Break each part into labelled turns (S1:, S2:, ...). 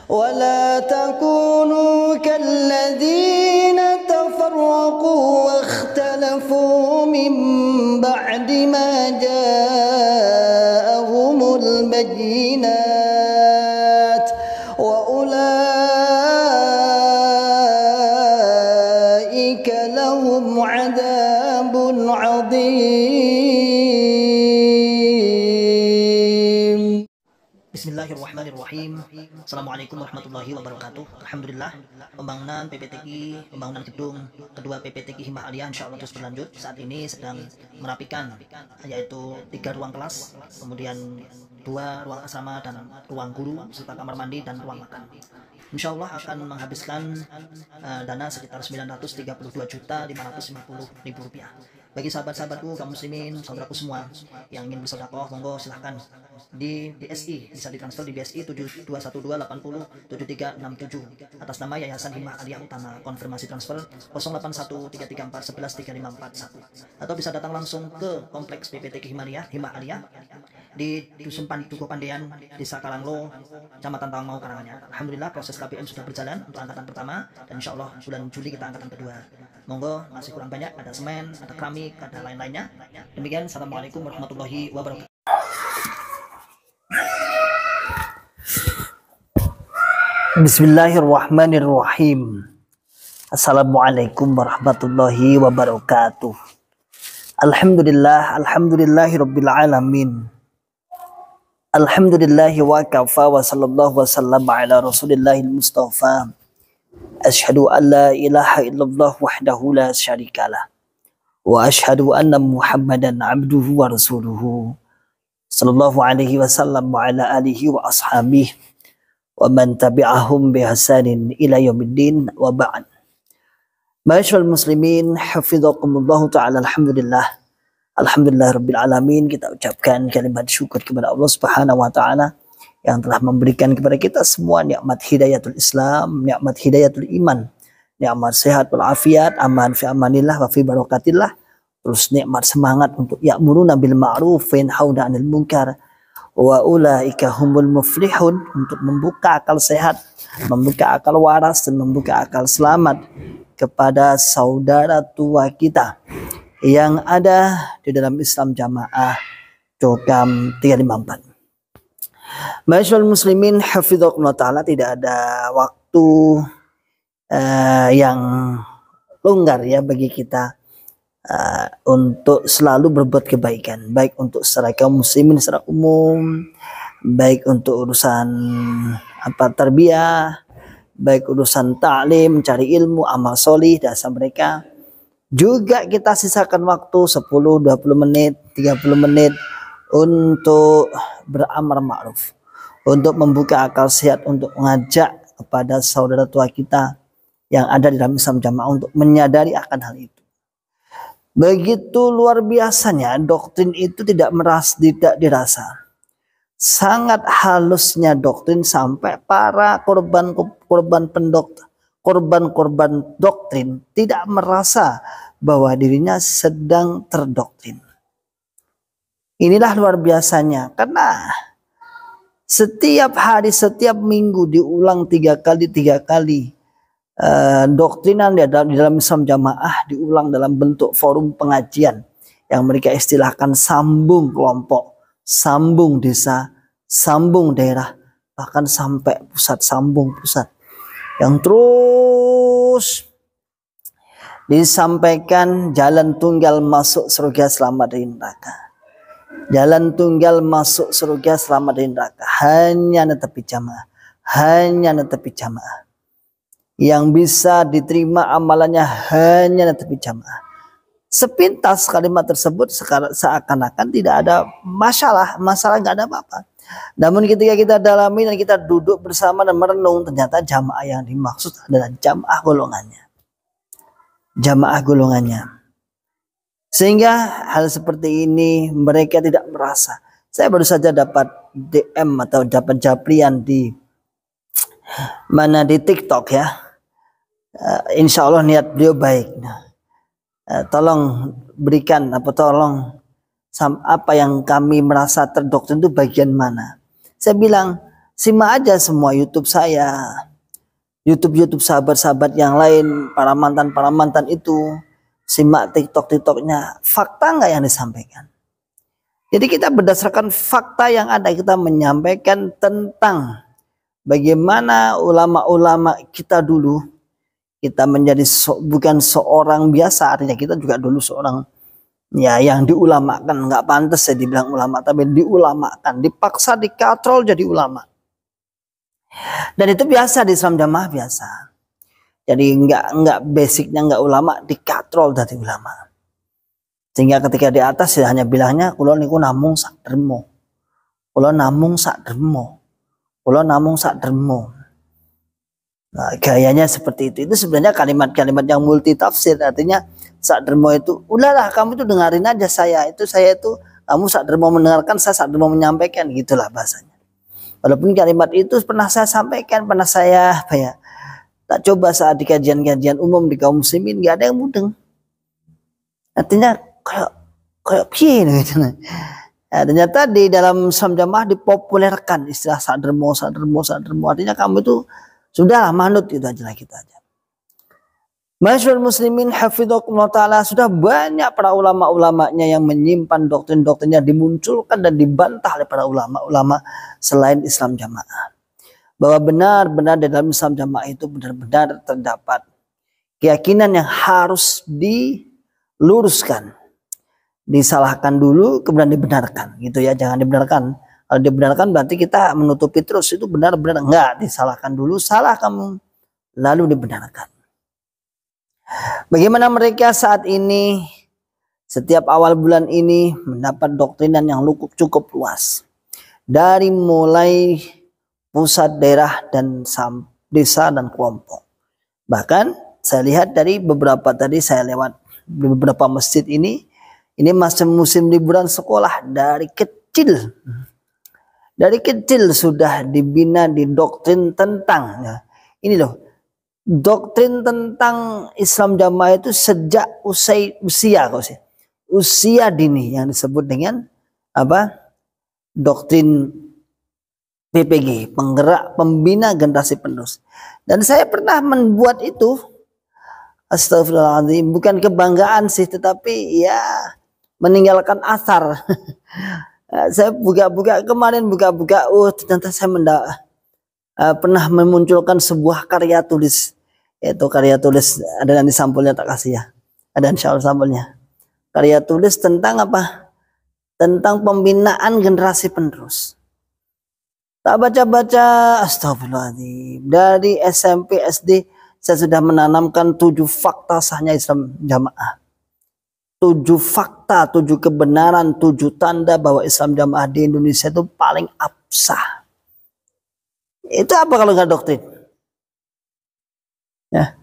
S1: ولا تكونوا كالذين تفرقوا واختلفوا من بعد ما جاءهم البينات وأولئك لهم عذاب عظيم.
S2: Bismillahirrahmanirrahim. Assalamualaikum warahmatullahi wabarakatuh. Alhamdulillah, pembangunan PPTQ, pembangunan gedung kedua PPTQ Himah Aliyah insya Allah terus berlanjut. Saat ini sedang merapikan, yaitu 3 ruang kelas, kemudian 2 ruang asrama dan ruang guru serta kamar mandi dan ruang makan. Insya Allah akan menghabiskan dana sekitar 932.550.000 rupiah. Bagi sahabat-sahabatku, kaum muslimin, saudaraku semua yang ingin bersedekah, monggo silahkan di BSI, bisa ditransfer di BSI 7212807367 atas nama Yayasan Himah Aliyah Utama. Konfirmasi transfer 081334113541, atau bisa datang langsung ke kompleks PPTQ Himah Aliyah di Dusun Dukuh Pandean, Desa Karanglo, Kecamatan Tawangmau, Karanganyar. Alhamdulillah proses KPM sudah berjalan untuk angkatan pertama, dan insya Allah bulan Juli kita angkatan kedua. Monggo, masih kurang banyak, ada semen, ada keramik, ada lain-lainnya. Demikian, assalamualaikum warahmatullahi wabarakatuh.
S3: Bismillahirrahmanirrahim. Assalamualaikum warahmatullahi wabarakatuh. Alhamdulillahirabbil alamin. Alhamdulillahi wa kafa wa sallallahu wasallam ala rasulillahil mustafa. Asyhadu an la ilaha illallah wahdahu la syarikalah, wa asyhadu anna Muhammadan abduhu wa rasuluhu sallallahu alaihi wasallam wa ala alihi wa ashabihi wa man tabi'ahum bi ihsanin ila yaumiddin, wa ba'd. Ma'asyiral muslimin, hafizakumullah taala. Alhamdulillah rabbil alamin. Kita ucapkan kalimat syukur kepada Allah Subhanahu wa taala yang telah memberikan kepada kita semua nikmat hidayatul Islam, nikmat hidayatul iman, nikmat sehat wal afiat, aman fi amanillah wa fi barakatillah, terus nikmat semangat untuk ya'muruna bil ma'ruf wa yanhauna 'anil munkar, wa ulaika humul muflihun, untuk membuka akal sehat, membuka akal waras, dan membuka akal selamat kepada saudara tua kita yang ada di dalam Islam Jamaah Cokam 354. Ma'asyiral muslimin, hafizakumullah taala, tidak ada waktu yang longgar ya bagi kita untuk selalu berbuat kebaikan, baik untuk secara kaum muslimin secara umum, baik untuk urusan tarbiyah, baik urusan ta'lim, mencari ilmu, amal solih, dasar mereka. Juga kita sisakan waktu 10, 20 menit, 30 menit untuk beramar ma'ruf, untuk membuka akal sehat, untuk mengajak kepada saudara tua kita yang ada di dalam Islam Jamaah untuk menyadari akan hal itu. Begitu luar biasanya doktrin itu tidak dirasa. Sangat halusnya doktrin sampai para korban doktrin tidak merasa bahwa dirinya sedang terdoktrin. Inilah luar biasanya, karena setiap hari, setiap minggu diulang 3 kali doktrinan di dalam Islam Jamaah diulang dalam bentuk forum pengajian yang mereka istilahkan sambung kelompok, sambung desa, sambung daerah, bahkan sampai pusat, sambung pusat, yang terus disampaikan jalan tunggal masuk surga selamat dari neraka. Jalan tunggal masuk surga selamat dari neraka hanya netepi jamaah, hanya netepi jamaah. Yang bisa diterima amalannya hanya netepi jamaah. Sepintas kalimat tersebut seakan-akan tidak ada masalah nggak ada apa-apa. Namun ketika kita dalami dan kita duduk bersama dan merenung, ternyata jamaah yang dimaksud adalah jamaah golongannya. Sehingga hal seperti ini mereka tidak merasa. Saya baru saja dapat DM atau dapat japrian di TikTok ya. Insya Allah niat beliau baik. Tolong berikan apa yang kami merasa terdoktrin itu bagian mana. Saya bilang, simak aja semua YouTube saya, YouTube sahabat-sahabat yang lain, para mantan itu, simak TikToknya, fakta nggak yang disampaikan. Jadi kita berdasarkan fakta yang ada, kita menyampaikan tentang bagaimana ulama-ulama kita dulu, kita menjadi bukan seorang biasa, artinya kita juga dulu seorang ya yang diulamakan, nggak pantas ya dibilang ulama, tapi diulamakan, dipaksa, dikatrol jadi ulama. Dan itu biasa di Islam Jamaah, biasa. Jadi nggak basicnya nggak ulama, dikatrol dari ulama. Sehingga ketika di atas ya hanya bilangnya kula niku namung sak dermo. Kula namung sak dermo. Kula namung sak dermo. Nah, gayanya seperti itu. Itu sebenarnya kalimat-kalimat yang multi tafsir. Artinya sak dermo itu, udahlah kamu tuh dengarin aja saya. Itu saya itu, kamu sak dermo mendengarkan, saya sak dermo menyampaikan, gitulah bahasanya. Walaupun kalimat itu pernah saya sampaikan, pernah saya tak coba saat di kajian-kajian umum di kaum muslimin, nggak ada yang mudeng. Artinya kayak piye gitu. Nah, ternyata di dalam Islam Jamaah dipopulerkan istilah sadrmo. Artinya kamu itu sudahlah manut, itu aja lah, kita aja. Masyaallah muslimin hafidhakumullah taala, sudah banyak para ulama-ulamanya yang menyimpan doktrin-doktrinnya dimunculkan dan dibantah oleh para ulama-ulama selain Islam Jamaah. Bahwa benar-benar di dalam Islam Jamaah itu benar-benar terdapat keyakinan yang harus diluruskan. Disalahkan dulu kemudian dibenarkan, gitu ya, jangan dibenarkan. Kalau dibenarkan berarti kita menutupi terus, itu benar-benar enggak, disalahkan dulu, salah kamu lalu dibenarkan. Bagaimana mereka saat ini setiap awal bulan ini mendapat doktrinan yang cukup luas, dari mulai pusat, daerah, dan desa dan kelompok. Bahkan saya lihat dari beberapa, tadi saya lewat di beberapa masjid ini masih musim liburan sekolah. Dari kecil sudah dibina di doktrin tentang ya, ini loh, doktrin tentang Islam Jamaah itu sejak usia dini, yang disebut dengan apa, doktrin PPG, penggerak pembina generasi penerus. Dan saya pernah membuat itu, astagfirullahaladzim, bukan kebanggaan sih, tetapi ya meninggalkan asar. Saya buka-buka kemarin, ternyata saya pernah memunculkan sebuah karya tulis, yaitu karya tulis, ada nanti sampulnya tak kasih ya, ada insyaallah sampulnya. Karya tulis tentang apa? Tentang pembinaan generasi penerus. Tak baca-baca, astagfirullahaladzim, dari SMP SD saya sudah menanamkan 7 fakta sahnya Islam Jamaah. 7 fakta, 7 kebenaran, 7 tanda bahwa Islam Jamaah di Indonesia itu paling absah. Itu apa kalau nggak doktrin? Ya,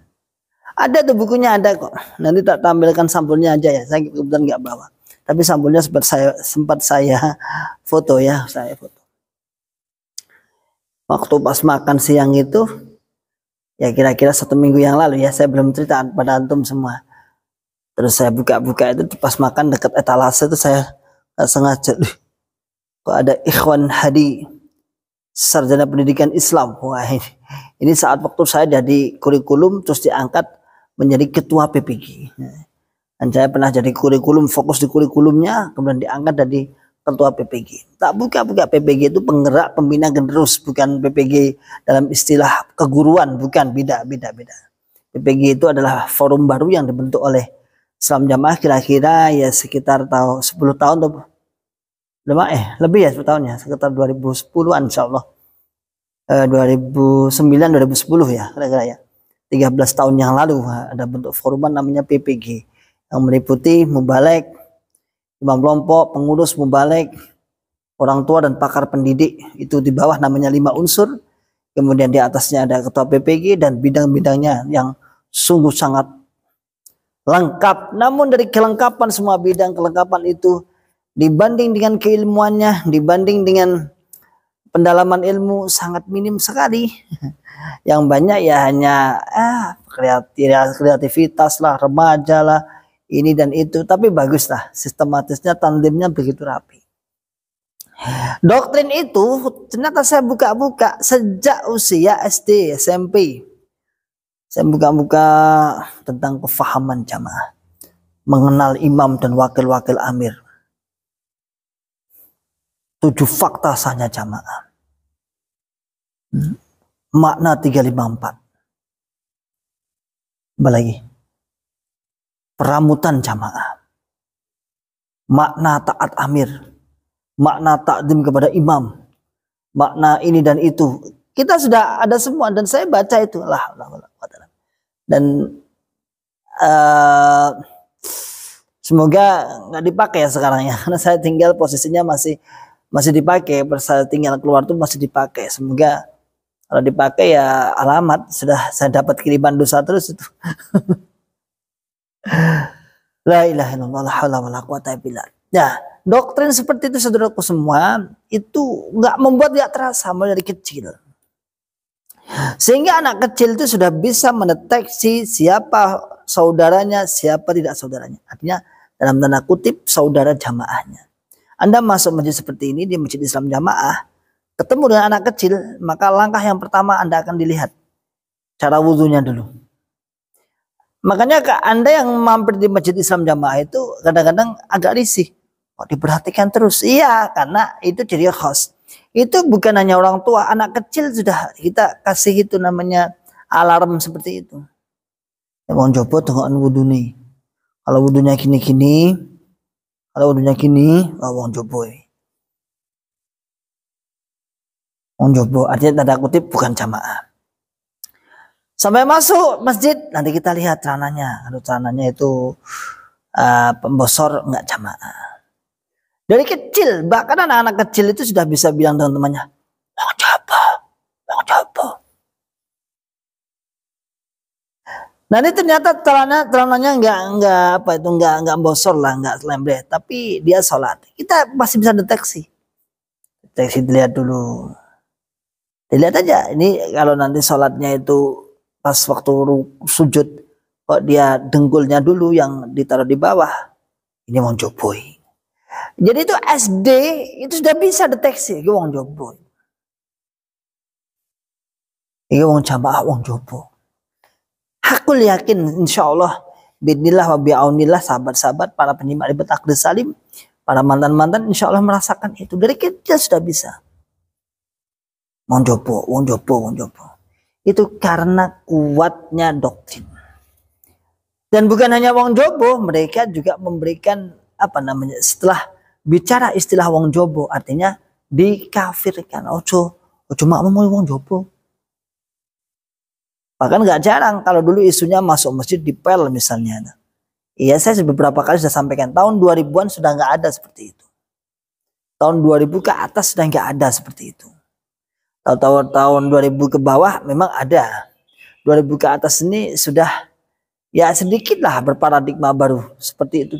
S3: ada tuh bukunya, ada kok. Nanti tak tampilkan sampulnya aja ya. Saya kebetulan nggak bawa. Tapi sampulnya sempat saya foto ya, saya foto. Waktu pas makan siang itu, ya kira-kira 1 minggu yang lalu ya, saya belum cerita pada antum semua. Terus saya buka-buka itu pas makan dekat etalase itu, saya sengaja, kok ada Ikhwan Hadi Sarjana Pendidikan Islam. Wah, ini saat waktu saya jadi kurikulum terus diangkat menjadi ketua PPG. Dan saya pernah jadi kurikulum, fokus di kurikulumnya, kemudian diangkat jadi ketua PPG. Tak buka-buka, PPG itu penggerak pembina generus, bukan PPG dalam istilah keguruan, bukan, beda. PPG itu adalah forum baru yang dibentuk oleh Islam Jamaah kira-kira ya sekitar 10 tahun tuh. Lebih ya 10 tahun ya, sekitar 2010-an insyaallah. 2009 2010 ya kira-kira ya. 13 tahun yang lalu ada bentuk foruman namanya PPG yang meliputi mubalek, imam kelompok, pengurus mubalek, orang tua dan pakar pendidik. Itu di bawah namanya 5 unsur. Kemudian di atasnya ada ketua PPG dan bidang-bidangnya yang sungguh sangat lengkap. Namun dari kelengkapan semua bidang kelengkapan itu, dibanding dengan keilmuannya, dibanding dengan pendalaman ilmu, sangat minim sekali. Yang banyak ya hanya kreativitas lah, remaja lah, ini dan itu. Tapi bagus lah, sistematisnya, tandemnya begitu rapi. Doktrin itu ternyata saya buka-buka sejak usia SD, SMP. Saya buka-buka tentang kefahaman jamaah, mengenal imam dan wakil-wakil amir. 7 fakta sahnya jamaah. Makna 354. Lagi. Peramutan jamaah. Makna taat amir. Makna takdim kepada imam. Makna ini dan itu. Kita sudah ada semua dan saya baca itu. Dan semoga nggak dipakai ya sekarang ya. Karena saya tinggal posisinya masih dipakai. Saya tinggal keluar tuh masih dipakai. Semoga kalau dipakai ya alamat sudah saya dapat kiriman dosa terus itu. La ilaha illallah la haula wala quwata illa billah. Nah, doktrin seperti itu saudaraku semua itu nggak membuat dia terasa mulai dari kecil. Sehingga anak kecil itu sudah bisa mendeteksi siapa saudaranya, siapa tidak saudaranya. Artinya dalam tanda kutip saudara jamaahnya. Anda masuk masjid seperti ini di Masjid Islam Jamaah, ketemu dengan anak kecil, maka langkah yang pertama Anda akan dilihat cara wudhunya dulu. Makanya Anda yang mampir di Masjid Islam Jamaah itu kadang-kadang agak risih. Kok diperhatikan terus? Iya, karena itu ciri khas. Itu bukan hanya orang tua, anak kecil sudah kita kasih itu namanya alarm seperti itu. Wong jopo tengok wudhu nih. Kalau wudhunya gini-gini, wong jopo. Wong jopo artinya tanda kutip bukan jamaah. Sampai masuk masjid, nanti kita lihat celananya. Kalau celananya itu pembosor enggak jamaah. Dari kecil, bahkan anak-anak kecil itu sudah bisa bilang dengan temannya, wong jopo. Nah ini ternyata celananya enggak bosor lah, enggak lembreh, tapi dia sholat. Kita masih bisa deteksi dilihat dulu. Dilihat aja, ini kalau nanti sholatnya itu pas waktu sujud, kok dia dengkulnya dulu yang ditaruh di bawah, ini wong jopo. Jadi itu SD itu sudah bisa deteksi iki wong jopo. Iki wong jamaah wong jopo. Aku yakin insyaallah bismillah wa bi'aunillah sahabat-sahabat para penyimak Ribet Akhdus Salim, para mantan-mantan insyaallah merasakan itu dari kecil sudah bisa. Wong jopo. Itu karena kuatnya doktrin. Dan bukan hanya wong jopo, mereka juga memberikan setelah bicara istilah wong jopo artinya dikafirkan. Ojo makmum wong jopo. Bahkan nggak jarang kalau dulu isunya masuk masjid dipel misalnya. Iya, saya beberapa kali sudah sampaikan tahun 2000-an sudah nggak ada seperti itu. Tahun 2000 ke atas sudah nggak ada seperti itu. Tahun 2000 ke bawah memang ada. 2000 ke atas ini sudah ya sedikit lah berparadigma baru seperti itu.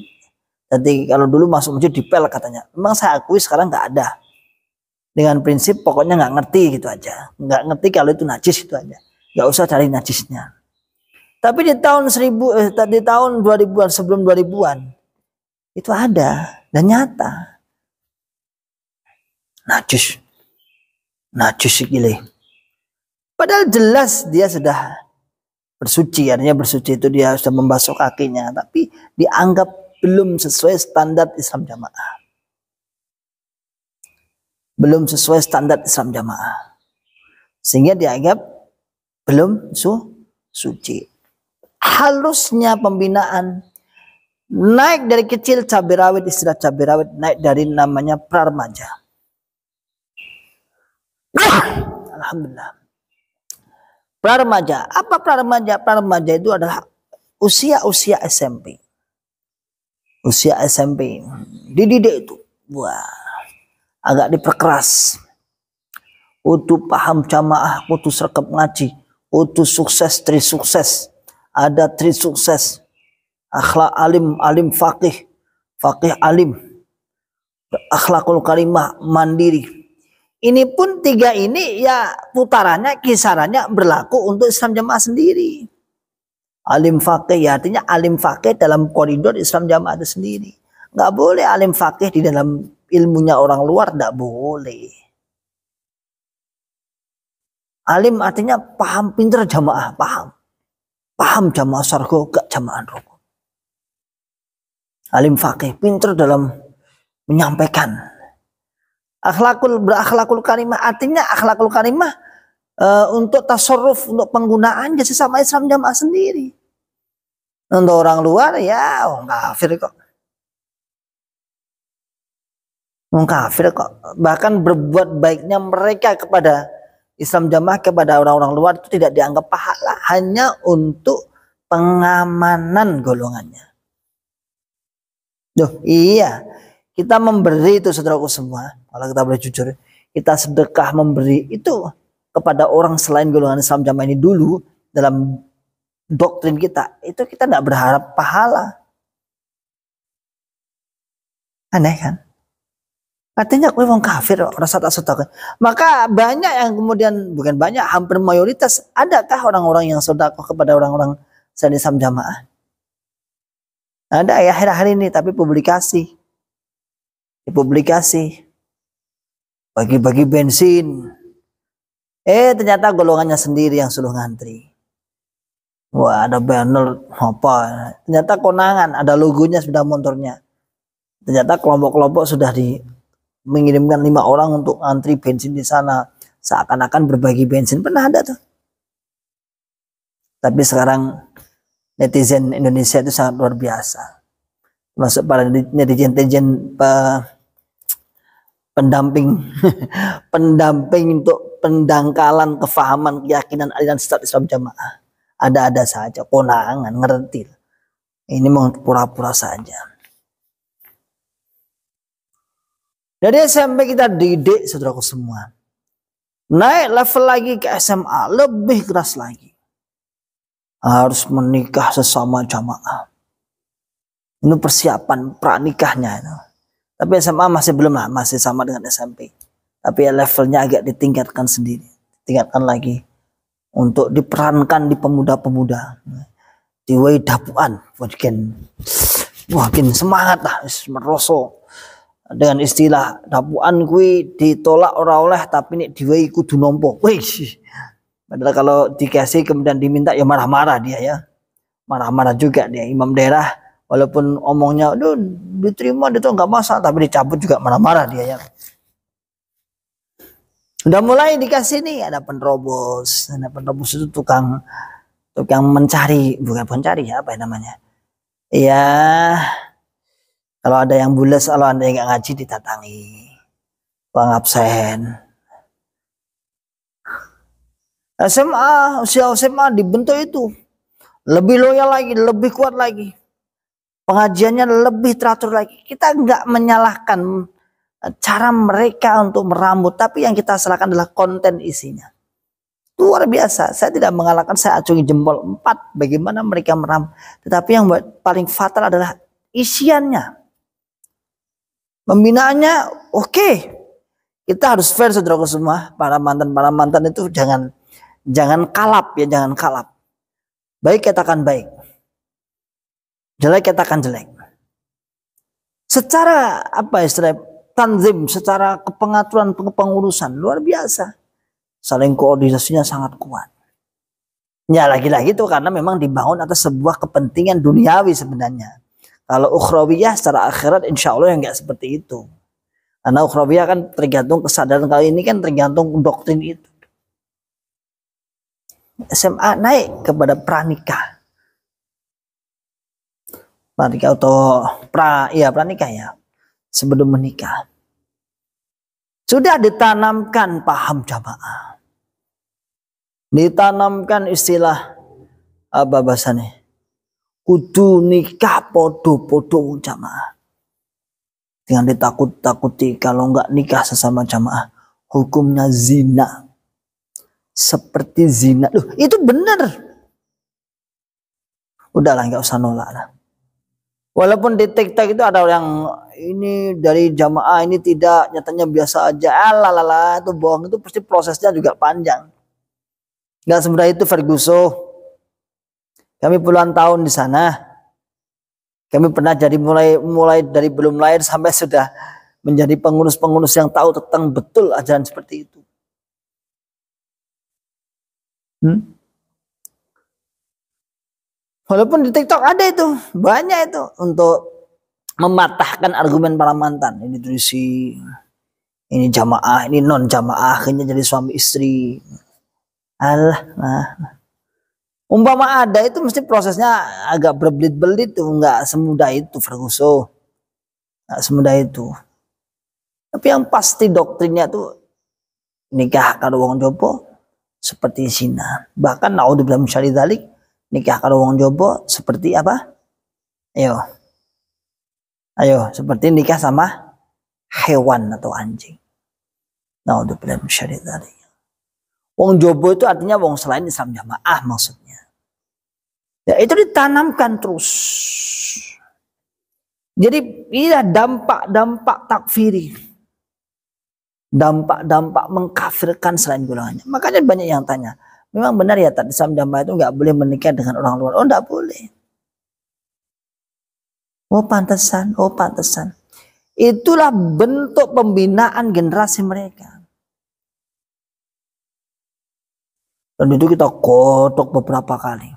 S3: Nanti kalau dulu masuk masjid dipel katanya. Memang saya akui sekarang nggak ada. Dengan prinsip pokoknya nggak ngerti gitu aja. Nggak ngerti kalau itu najis itu aja. Nggak usah cari najisnya. Tapi di tahun 2000-an sebelum 2000-an itu ada dan nyata. Najis gile. Padahal jelas dia sudah bersuci, artinya bersuci itu dia sudah membasuh kakinya, tapi dianggap belum sesuai standar Islam Jamaah. Belum sesuai standar Islam Jamaah. Sehingga dianggap belum suci. Halusnya pembinaan naik dari kecil cabai rawit, istilah cabai rawit naik dari namanya prarmaja. Alhamdulillah. Prarmaja, apa prarmaja? Prarmaja itu adalah usia SMP. Usia SMP. Dididik itu. Wah, agak diperkeras. Untuk paham jamaah, untuk serkap ngaji, untuk sukses, tri sukses. Ada tri sukses. Akhlak alim faqih, faqih alim. Akhlakul karimah, mandiri. Ini pun tiga ini ya putarannya, kisarannya berlaku untuk Islam Jamaah sendiri. Alim faqih ya artinya alim faqih dalam koridor Islam Jamaah itu sendiri. Nggak boleh alim faqih di dalam ilmunya orang luar tidak boleh. Alim artinya paham, pinter jamaah, paham jamaah sargo, gak jamaah rokok. Alim faqih, pinter dalam menyampaikan. Berakhlakul karimah artinya akhlakul karimah untuk tasarruf, untuk penggunaan ya sesama Islam jamaah sendiri. Untuk orang luar ya kafir kok. Kafir kok. Bahkan berbuat baiknya mereka kepada Islam jamaah, kepada orang-orang luar itu tidak dianggap pahala, hanya untuk pengamanan golongannya. Duh, iya, kita memberi itu saudaraku semua. Kalau kita boleh jujur, kita sedekah memberi itu kepada orang selain golongan Islam jamaah ini dulu dalam doktrin kita, itu kita tidak berharap pahala. Aneh kan? Artinya kowe wong kafir rasa tak sedekah. Maka banyak yang kemudian, bukan banyak, hampir mayoritas, adakah orang-orang yang sedekah kepada orang-orang selain Islam jamaah? Ada ya akhir-akhir ini, tapi publikasi bagi-bagi bensin. Ternyata golongannya sendiri yang suruh ngantri. Wah, ada banner apa? Ternyata konangan, ada logonya sudah motornya. Ternyata kelompok-kelompok sudah mengirimkan 5 orang untuk antri bensin di sana, seakan-akan berbagi bensin. Pernah ada tuh. Tapi sekarang netizen Indonesia itu sangat luar biasa. Masuk para netizen pendamping untuk pendangkalan kefahaman keyakinan aliran sesat Islam jamaah. Ada-ada saja, konangan, ngerti. Ini mau pura-pura saja. Dari SMP kita didik saudaraku semua. Naik level lagi ke SMA, lebih keras lagi. Harus menikah sesama jamaah. Ini persiapan pranikahnya. Tapi SMA masih belum lah, masih sama dengan SMP. Tapi levelnya agak ditingkatkan sendiri. Tingkatkan lagi. Untuk diperankan di pemuda-pemuda. Diwai dapuan. Makin semangat lah. Meroso. Dengan istilah dapuan kui ditolak orang oleh, tapi nih diwai kudu nompo. Padahal kalau dikasih kemudian diminta ya marah-marah dia ya. Marah-marah juga dia imam daerah, walaupun omongnya aduh diterima itu nggak masalah, tapi dicabut juga marah-marah dia ya. Udah mulai dikasih nih ada penerobos. Ada penerobos itu tukang mencari, bukan pencari ya, apa namanya? Ya, kalau ada yang bules, kalau ada yang nggak ngaji ditatangi, uang absen. Usia SMA dibentuk itu lebih loyal lagi, lebih kuat lagi, pengajiannya lebih teratur lagi. Kita nggak menyalahkan cara mereka untuk meramu, tapi yang kita salahkan adalah konten isinya. Luar biasa. Saya tidak mengalahkan, saya acungi jempol 4 bagaimana mereka meramu, tetapi yang paling fatal adalah isiannya. Pembinaannya oke. Kita harus fair saudaraku semua. Para mantan itu jangan kalap ya, jangan kalap. Baik katakan baik. Jelek katakan jelek. Secara istilah tanzim, secara kepengaturan pengurusan luar biasa. Saling koordinasinya sangat kuat. Ya lagi-lagi itu karena memang dibangun atas sebuah kepentingan duniawi sebenarnya. Kalau ukhrawiyah secara akhirat insya Allah yang nggak seperti itu. Karena ukhrawiyah kan tergantung kesadaran, kali ini kan tergantung doktrin itu. SMA naik kepada pranikah. Pranikah atau pranikah ya. Sebelum menikah. Sudah ditanamkan paham jamaah. Ditanamkan istilah apa bahasanya? Kudu nikah podo-podo jamaah. Dengan ditakut-takuti kalau nggak nikah sesama jamaah, hukumnya zina. Seperti zina. Loh, itu benar. Udahlah, nggak usah nolak lah. Walaupun di TikTok itu ada yang ini dari jamaah ini tidak, nyatanya biasa aja. Alalala, itu bohong, itu pasti prosesnya juga panjang. Nggak semudah itu Ferguson. Kami puluhan tahun di sana. Kami pernah jadi mulai dari belum lahir sampai sudah menjadi pengurus-pengurus yang tahu tentang betul ajaran seperti itu. Walaupun di TikTok ada itu, banyak itu untuk mematahkan argumen para mantan. Ini tradisi, ini jamaah, ini non jamaah, akhirnya jadi suami istri. Alah, umpama ada itu mesti prosesnya agak berbelit-belit tuh, nggak semudah itu Ferguson, nggak semudah itu. Tapi yang pasti doktrinnya tuh nikah karo wong jopo seperti zina. Bahkan naudzubillah min syarri dzalik, nikah karo wong jopo seperti apa? Ayo, seperti nikah sama hewan atau anjing. Naudzubillah min syarri dzalik. Wong jobo itu artinya wong selain Islam jamaah maksudnya. Ya itu ditanamkan terus. Jadi inilah dampak-dampak takfiri. Dampak-dampak mengkafirkan selain golongannya. Makanya banyak yang tanya, memang benar ya tak Islam jamaah itu nggak boleh menikah dengan orang luar? Oh nggak boleh. Oh pantesan. Itulah bentuk pembinaan generasi mereka. Dan itu kita godok beberapa kali.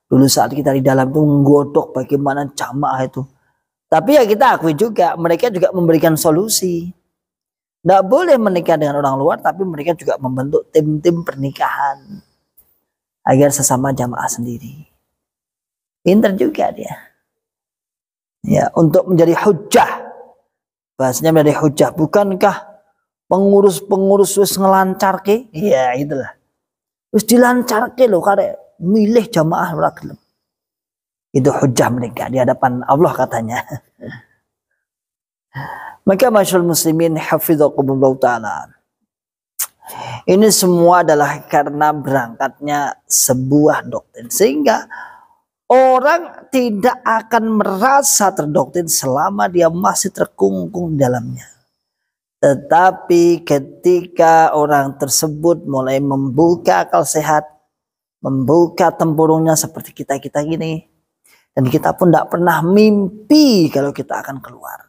S3: Dulu saat kita di dalam itu menggodok bagaimana jamaah itu. Tapi ya kita akui juga, mereka juga memberikan solusi. Tidak boleh menikah dengan orang luar, tapi mereka juga membentuk tim-tim pernikahan agar sesama jamaah sendiri. Pinter juga dia. Ya, untuk menjadi hujah. Bahasanya menjadi hujah. Bukankah pengurus-pengurus wis ngelancarke? Iya, itulah. Wis dilancarke loh, karena milih jamaah ora gelem. Itu hujah mereka di hadapan Allah katanya. Maka masyaallah muslimin hafizakumullah ta'ala. Ini semua adalah karena berangkatnya sebuah doktrin. Sehingga orang tidak akan merasa terdoktrin selama dia masih terkungkung di dalamnya. Tetapi ketika orang tersebut mulai membuka akal sehat, membuka tempurungnya seperti kita-kita gini, dan kita pun tidak pernah mimpi kalau kita akan keluar.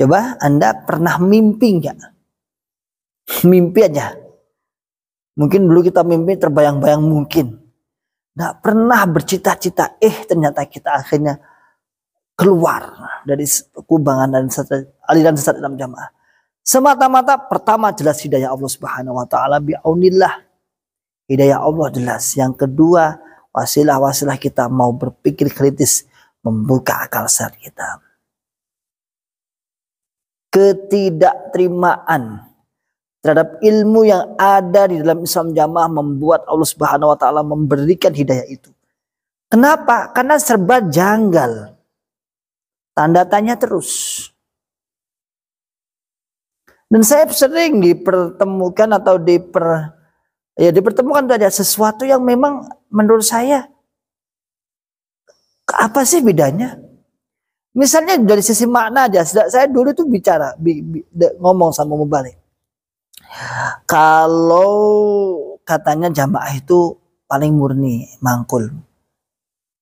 S3: Coba Anda pernah mimpi enggak? Mimpi aja. Mungkin dulu kita mimpi terbayang-bayang mungkin. Nggak pernah bercita-cita, ternyata kita akhirnya keluar dari kubangan dan aliran sesat dalam jamaah. Semata-mata pertama jelas hidayah Allah Subhanahu wa taala bi'aunillah. Hidayah Allah jelas. Yang kedua, wasilah-wasilah kita mau berpikir kritis, membuka akal sehat kita. Ketidakterimaan terhadap ilmu yang ada di dalam Islam jamaah membuat Allah Subhanahu wa taala memberikan hidayah itu. Kenapa? Karena serba janggal. Tanda tanya terus. Dan saya sering dipertemukan atau dipertemukan saja sesuatu yang memang menurut saya apa sih bedanya? Misalnya dari sisi makna aja, saya dulu tuh bicara, ngomong sama Mubalik. Kalau katanya jamaah itu paling murni, mangkul,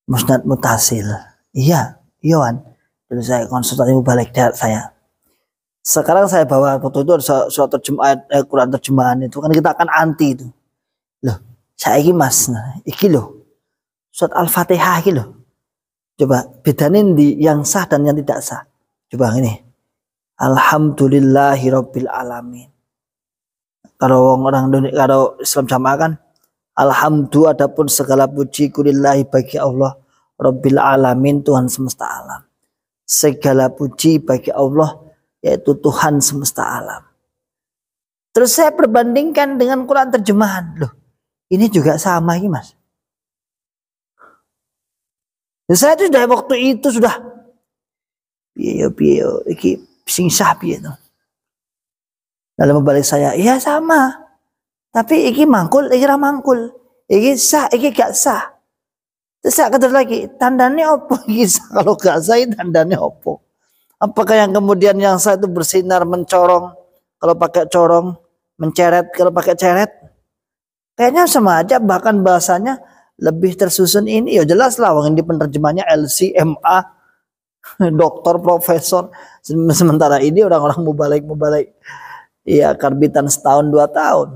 S3: musnad mutasil. Iya, Wan. Dulu saya konsultasi Mubalik saya. Sekarang saya bawa foto itu suatu terjemahan Quran terjemahan itu kan kita akan anti itu. Loh, saya ini mas, iki loh, surat Al-Fatihah iki loh. Coba bedain di yang sah dan yang tidak sah. Coba ini. Alhamdulillahirabbil alamin. Kalau kalau Islam jamaah kan alhamdulillah, adapun segala puji kulillahi bagi Allah Rabbil alamin, Tuhan semesta alam. Segala puji bagi Allah yaitu Tuhan semesta alam. Terus saya perbandingkan dengan Quran terjemahan. Loh, ini juga sama ini mas. Dan saya itu sudah waktu itu sudah piye iki sing sah piye to. Lalu membalik saya, iya sama. Tapi iki mangkul, iki ra mangkul. Iki sah, iki gak sah. Terus saya kata lagi, tandanya apa iki sah, kalau gak sah tandanya apa? Apakah yang kemudian yang sah itu bersinar mencorong, kalau pakai corong, menceret kalau pakai ceret? Kayaknya sama aja, bahkan bahasanya lebih tersusun ini. Ya jelas lah, ini penerjemahnya LCMA. doktor, profesor. Sementara ini orang-orang mubalek ya karbitan setahun 2 tahun.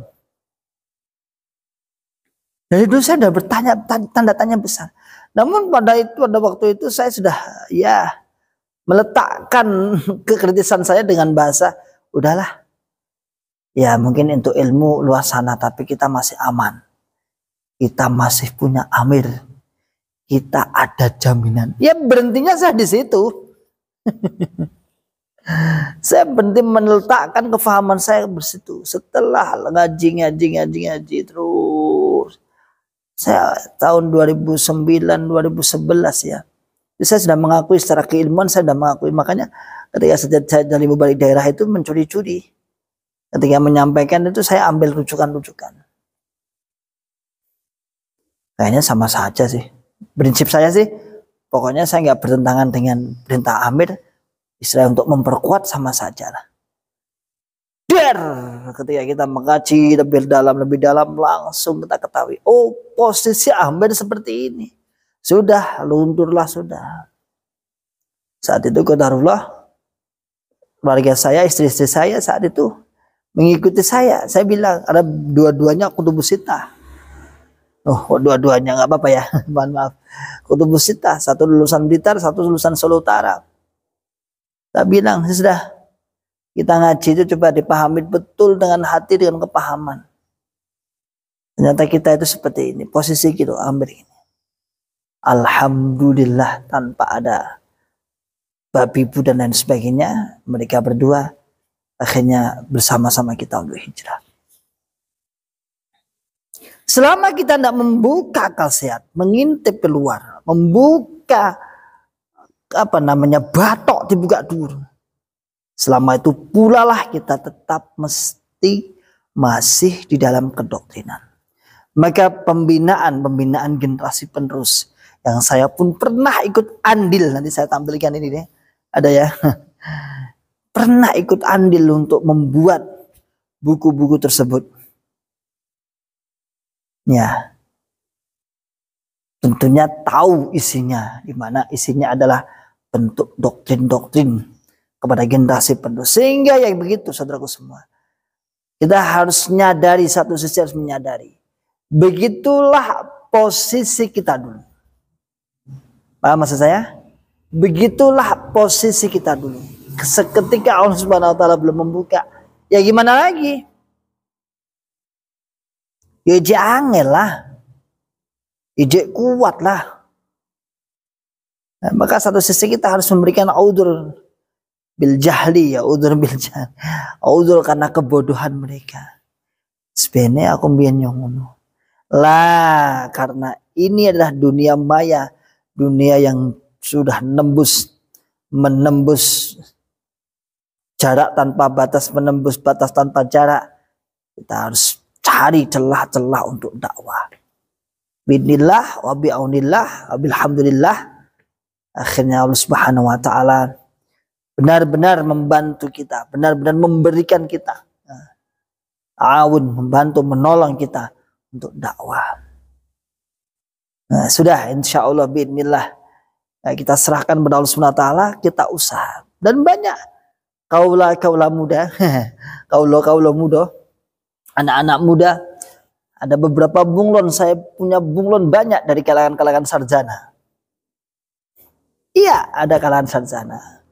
S3: Dari dulu saya sudah bertanya, tanda tanya besar. Namun pada waktu itu saya sudah ya meletakkan kekritisan saya dengan bahasa, udahlah. Ya mungkin untuk ilmu luas sana, tapi kita masih aman. Kita masih punya amir. Kita ada jaminan. Ya berhentinya saya di situ. Saya berhenti meletakkan kefahaman saya di situ. Setelah ngaji terus. Saya tahun 2009, 2011 ya. Jadi saya sudah mengakui secara keilmuan, saya sudah mengakui. Makanya ketika saya dari mubalek daerah itu mencuri-curi. Ketika menyampaikan itu saya ambil rujukan-rujukan. Kayaknya sama saja sih. Prinsip saya sih, pokoknya saya nggak bertentangan dengan perintah amir. Istilah untuk memperkuat sama saja lah. Ketika kita mengkaji lebih dalam langsung kita ketahui, oh posisi amir seperti ini. Sudah, lunturlah sudah. Saat itu qadarullah, keluarga saya, istri-istri saya saat itu mengikuti saya. Saya bilang ada dua-duanya kutubus sittah. Oh, dua-duanya nggak apa-apa ya, mohon maaf. Kutubus sittah, satu lulusan Blitar, satu lulusan Solo Utara. Saya bilang, sudah kita ngaji itu coba dipahami betul dengan hati, dengan kepahaman. Ternyata kita itu seperti ini, posisi gitu, ambil ini. Alhamdulillah tanpa ada babi ibu dan lain sebagainya, mereka berdua akhirnya bersama-sama kita untuk hijrah. Selama kita tidak membuka akal sehat, mengintip keluar, membuka batok dibuka dulu. Selama itu pula lah kita tetap mesti masih di dalam kedoktrinan. Maka pembinaan generasi penerus yang saya pun pernah ikut andil, nanti saya tampilkan ini deh, ada ya. Pernah ikut andil untuk membuat buku-buku tersebut. Ya, tentunya tahu isinya, di mana isinya adalah bentuk doktrin-doktrin kepada generasi penerus. Sehingga yang begitu, saudaraku semua, kita harus menyadari, satu sisi harus menyadari, begitulah posisi kita dulu. Paham maksud saya? Begitulah posisi kita dulu. Seketika Allah Subhanahu wa taala belum membuka, ya gimana lagi? Ya ije angel lah, ije kuat lah. Nah, maka satu sisi kita harus memberikan audur bil jahli, ya audur bil jahli, audur karena kebodohan mereka. Sebenarnya aku mbiyen ngono. Lah karena ini adalah dunia maya, dunia yang sudah menembus jarak tanpa batas, menembus batas tanpa jarak. Kita harus cari celah-celah untuk dakwah. Bismillah wa bi'aunillah wa bilhamdulillah. Akhirnya Allah Subhanahu wa taala benar-benar membantu kita, benar-benar memberikan kita awun, membantu, menolong kita untuk dakwah. Nah, sudah insyaallah bismillah kita serahkan kepada Allah Subhanahu wa taala, kita usaha. Dan banyak kaula muda, kaula muda, anak-anak muda, ada beberapa bunglon, saya punya bunglon banyak dari kalangan-kalangan sarjana. Iya, ada kalangan sarjana.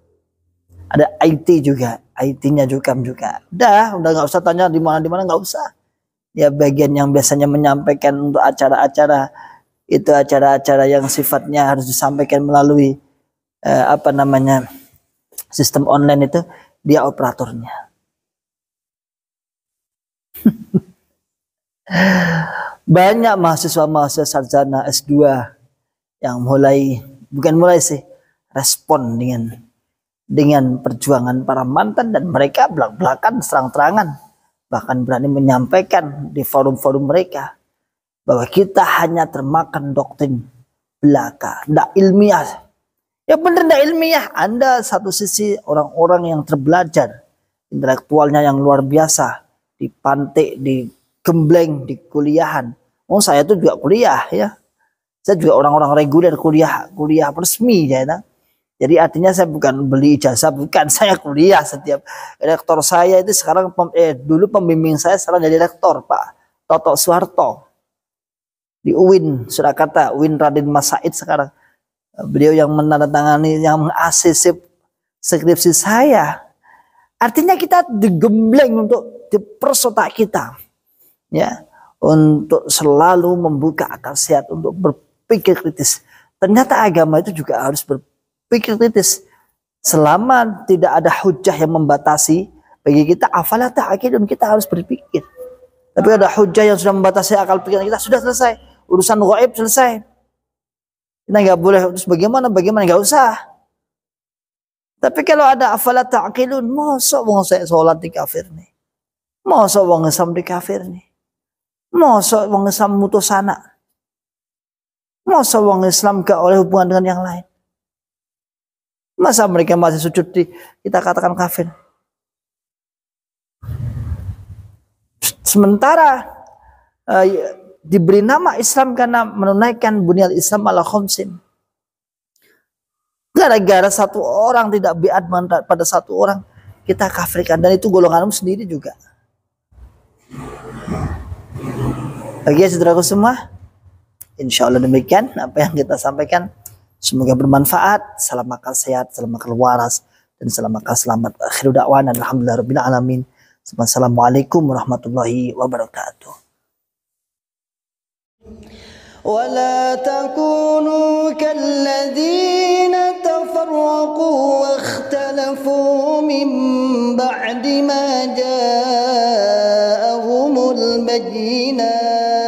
S3: Ada IT juga, IT-nya juga. Udah nggak usah tanya di mana nggak usah. Ya bagian yang biasanya menyampaikan untuk acara-acara itu, acara-acara yang sifatnya harus disampaikan melalui sistem online itu, dia operatornya. Banyak mahasiswa sarjana S2 yang respon dengan perjuangan para mantan, dan mereka belak-belakan serang-terangan, bahkan berani menyampaikan di forum-forum mereka bahwa kita hanya termakan doktrin belaka, tidak ilmiah. Ya benar, tidak ilmiah. Anda satu sisi orang-orang yang terbelajar, intelektualnya yang luar biasa, dipantik, digembleng, di kuliahan. Oh saya tuh juga kuliah ya. Saya juga orang-orang reguler kuliah resmi ya. Jadi artinya saya bukan beli ijazah, bukan, saya kuliah setiap. Rektor saya itu sekarang dulu pembimbing saya sekarang jadi rektor, Pak Toto Soeharto di UIN Surakarta, UIN Raden Mas Said sekarang. Beliau yang menandatangani, yang meng-ACC skripsi saya. Artinya kita digembleng untuk diperes otak kita, ya, untuk selalu membuka akal sehat, untuk berpikir kritis. Ternyata agama itu juga harus berpikir kritis. Selama tidak ada hujah yang membatasi bagi kita, afala ta'qilun, kita harus berpikir. Tapi ada hujah yang sudah membatasi akal pikiran kita, sudah selesai. Urusan gaib selesai. Kita nggak boleh, terus bagaimana nggak usah. Tapi kalau ada afala ta'qilun, masa wong saya sholat di kafir nih, masa wong Islam di kafir nih, masa wong Islam mutus anak, masa wong Islam gak oleh hubungan dengan yang lain, masa mereka masih sujud kita katakan kafir. Sementara diberi nama Islam karena menunaikan bunyal Islam ala khamsin. Gara-gara satu orang tidak biat pada satu orang, kita kafirkan, dan itu golonganmu sendiri juga. Oke, saudaraku semua, insya Allah demikian apa yang kita sampaikan. Semoga bermanfaat. Salam akal sehat, salam akal waras, dan salam akal selamat. Akhiru da'wana alhamdulillahirabbil alamin. Assalamualaikum warahmatullahi wabarakatuh.
S1: ولا تكونوا كالذين تفرقوا واختلفوا من بعد ما جاءهم البينات